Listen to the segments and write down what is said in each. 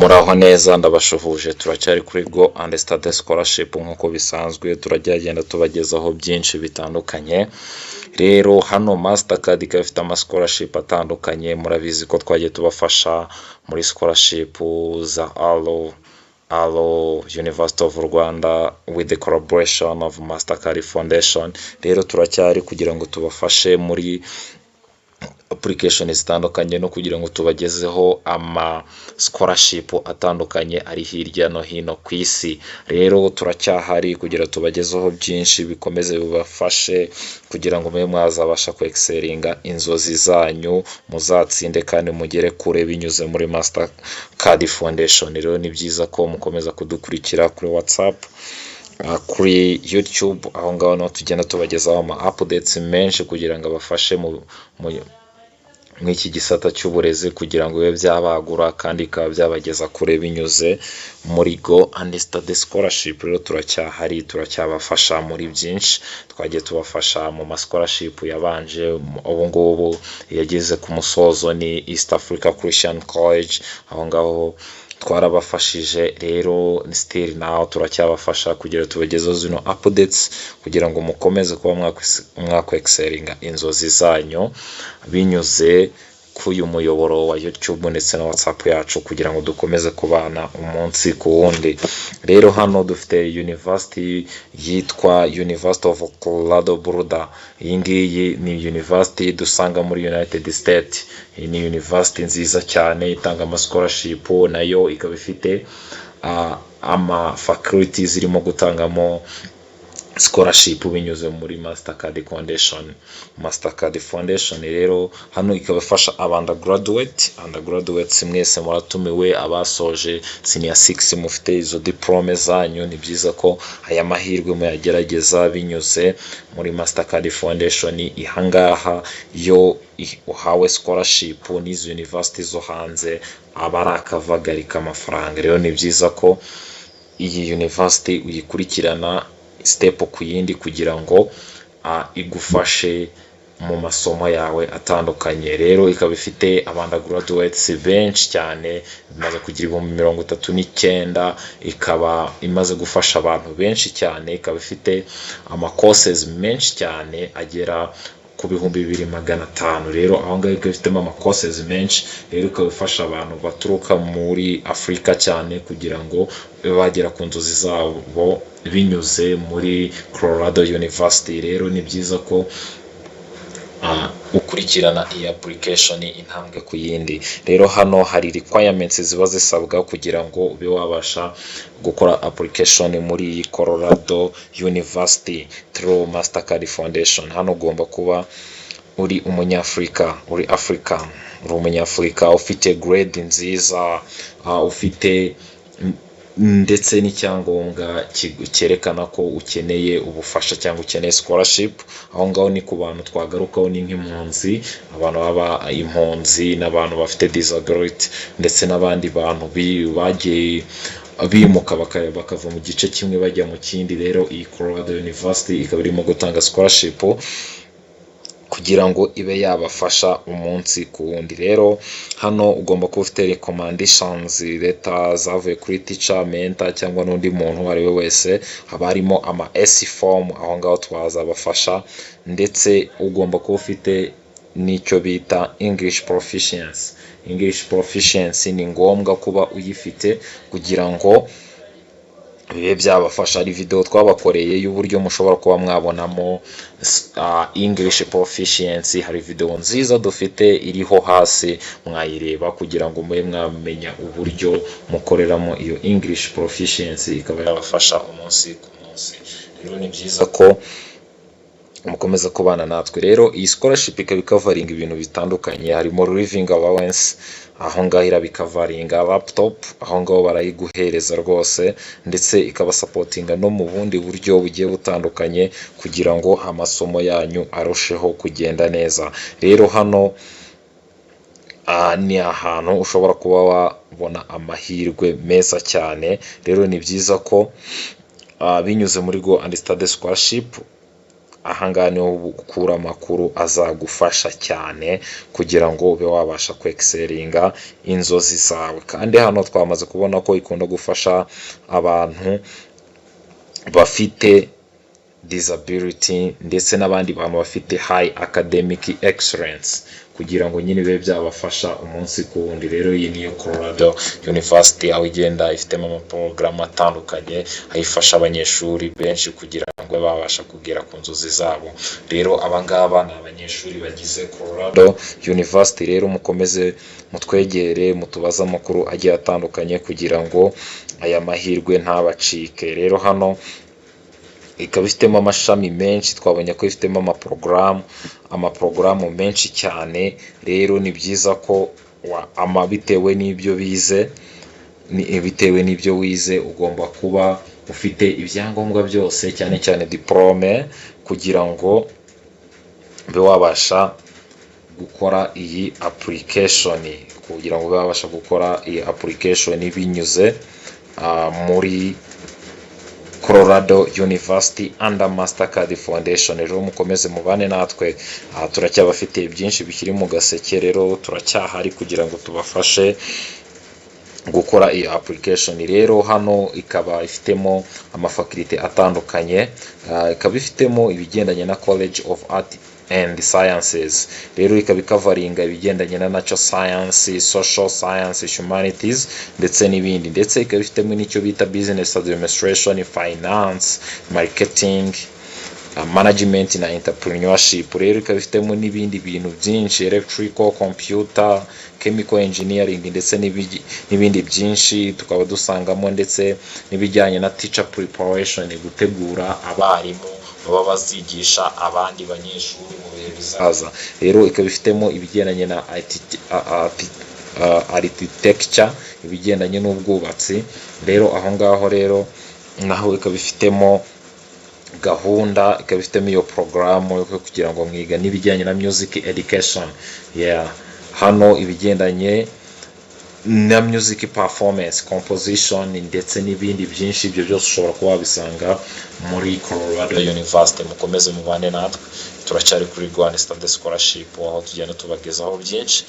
Muraho neza ndabashuhuje turacyari kuri Go and Study Scholarship nk'uko bisanzwe turagenda tubagezaho byinshi bitandukanye. Rero hano Mastercard ikaba ifite ama scholarship atandukanye, murabizi ko twagiye tubafasha muri scholarship za Alo University of Rwanda with the collaboration of Mastercard Foundation. Rero turacyari kugira ngo tubafashe muri application zitandukanye no kugira ngo tubagezeho ama scholarship atandukanye ari hirya no hino ku isi. Rero turacyahari kugira tubagezeho byinshi bikomeze bibafashe kugira ngo mwe mwazabasha ku excelinga inzozi zanyu, muzatsinde kandi mugere kure binyuze muri Mastercard Foundation. Rero ni byiza ko mukomeza kudukurikira kuri WhatsApp, kuri YouTube, aho ngaho no tugenda tubagezaho ama updates menshi kugira ngo abafashe mw'iki gisata cy'uburezi kugira ngo bibe byabagura kandi ikaba byabageza kure binyuze muri Go and Study Scholarship. Rero turacyahari, turacyabafasha muri byinshi. Twagiye tubafasha mu ma scholarship yabanje, ubu ngubu yageze ku musozo ni East Africa Christian College, aho ngaho twarabafashije. Rero still now turacyabafasha kugira tubagezeho zino updates kugira ngo mukomeze kuba mwako excelinga inzozi zanyu binyuze k'uyu muyoboro wa YouTube ndetse na WhatsApp yacu kugira ngo dukomeze kubana umunsi ku wundi. Rero hano dufite university yitwa University of Colorado Boulder. Iyi ngiyi ni university dusanga muri United States. Iyi ni university nziza cyane itanga ama scholarship, nayo ikaba ifite ama faculties zirimo gutangamo scholarship binyuze muri Mastercard Foundation. Rero hano ikaba ifasha undergraduates mwese muratumiwe, abasoje senior 6 mufite izo diplome zanyu. Ni byiza ko aya mahirwe muyagerageza binyuze muri Mastercard Foundation. Ihangaha yo uhawe scholarship n'izo university zo hanze abarakavagarika amafaranga. Rero ni byiza ko iyi university uyikurikirana step ku yindi kugira ngo igufashe mu masomo yawe atandukanye. Rero ikaba ifite undergraduates benshi cyane, imaze kugira 39, ikaba imaze gufasha abantu benshi cyane, ikaba ifite ama courses menshi cyane agera ku 2500. Rero aho ngaho ikaba ifitemo ama courses menshi. Rero ikaba ifasha abantu baturuka muri Afrika cyane kugira ngo bagera ku nzozi zabo binyuze muri Colorado University. Rero ni byiza ko ukurikirana iyi application intambwe ku yindi. Rero hano hari requirements ziba zisabwa kugira ngo ube wabasha gukora application muri iyi Colorado University through Mastercard Foundation. Hano ugomba kuba uri umunyafrika, uri umunyafrika, ufite grade nziza, ufite ndetse n'icyangombwa cyerekana ko ukeneye ubufasha cyangwa ukeneye scholarship. Aho ngaho ni ku bantu twagarukaho ni nk'impunzi, abantu baba impunzi n'abantu bafite disability ndetse n'abandi bantu bagiye bimuka bakava mu gice kimwe bajya mu kindi. Rero iyi Colorado University ikaba irimo gutanga scholarship kugira ngo ibe yabafasha umunsi ku wundi. Rero hano ugomba kuba ufite recommendations leta zavuye kuri teacher, mentor cyangwa n'undi muntu ari we wese. Haba harimo ama S form, aho ngaho twazabafasha, ndetse ugomba kuba ufite n'icyo bita English proficiency. Ni ngombwa kuba uyifite kugira ngo bibe byabafasha. Hari video twabakoreye y'uburyo mushobora kuba mwabonamo English proficiency. Hari video nziza dufite iriho hasi, mwayireba kugira ngo mube mwamenya uburyo mukoreramo iyo English proficiency, ikaba yabafasha umunsi ku munsi. Rero ni byiza ko mukomeza kubana natwe. Rero iyi scholarship ikaba covering ibintu bitandukanye, harimo living allowance, aho ngaho irabikavaringa laptop, aho ngaho barayiguhereza rwose, ndetse ikaba supportinga no mu bundi buryo bugiye butandukanye kugira ngo amasomo yanyu arusheho kugenda neza. Rero hano ni ahantu ushobora kuba wabona amahirwe meza cyane. Rero ni byiza ko binyuze muri Go and Study Scholarship ahangaha niho ukura amakuru azagufasha cyane kugira ngo ube wabasha kwexcelinga inzozi zawe. Kandi hano twamaze kubona ko ikunda gufasha abantu bafite disability ndetse n'abandi bantu bafite high academic excellence kugira ngo nyine bibe byabafasha umunsi ku wundi. Rero iyi niyo Colorado University, aho igenda ifitemo amaporogaramu atandukanye ayifasha abanyeshuri benshi kugira ngo babasha kugera ku nzozi zabo. Rero abangaba ni abanyeshuri bagize Colorado University. Rero mukomeze mutwegere, mutubaze amakuru agiye atandukanye kugira ngo aya mahirwe ntabacike. Rero hano ikaba ifitemo amashami menshi, twabonye ko ifitemo amaporogaramu menshi cyane. Rero ni byiza ko bitewe n'ibyo wize ugomba kuba ufite ibyangombwa byose, cyane cyane diplome, kugira ngo ube wabasha gukora iyi application binyuze muri Colorado University under Mastercard Foundation. Rero mukomeze mubane natwe, turacyabafite byinshi bikiri mu gaseke. Rero turacyahari kugira ngo tubafashe gukora iyi application. Rero hano ikaba ifitemo amafakulite atandukanye, ikaba ifitemo ibigendanye na College of Art and Sciences. Rero ikaba ikavaringa ibigendanye na Natural Science, Social Science, Humanities ndetse n'ibindi. Ndetse ikaba ifitemo n'icyo bita Business Administration, Finance, Marketing, Management na Entrepreneurship. Rero ikaba ifitemo n'ibindi bintu byinshi, Electrical, Computer, Chemical Engineering ndetse n'ibindi byinshi. Tukaba dusangamo ndetse n'ibijyanye na Teacher Preparation, gutegura abarimu baba bazigisha abandi banyeshuri mu bihe bizaza. Rero ikaba ifitemo ibigendanye na architecture, ibigendanye n'ubwubatsi. Rero aho ngaho rero naho ikaba ifitemo gahunda, ikaba ifitemo iyo porogaramu yo kugira ngo mwiga n'ibijyanye na music education. Hano ibigendanye na music performance, composition ndetse n'ibindi byinshi. Ibyo byose ushobora kuba wabisanga muri Colorado University. Mukomeze mubane natwe, turacyari kuri Rwanda Study Scholarship, aho tugenda tubagezaho byinshi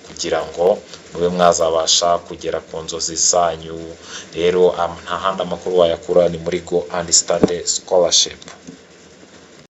kugira ngo mube mwazabasha kugera ku nzozi zanyu. Rero nta handi amakuru wayakura ni muri Go and Study Scholarship.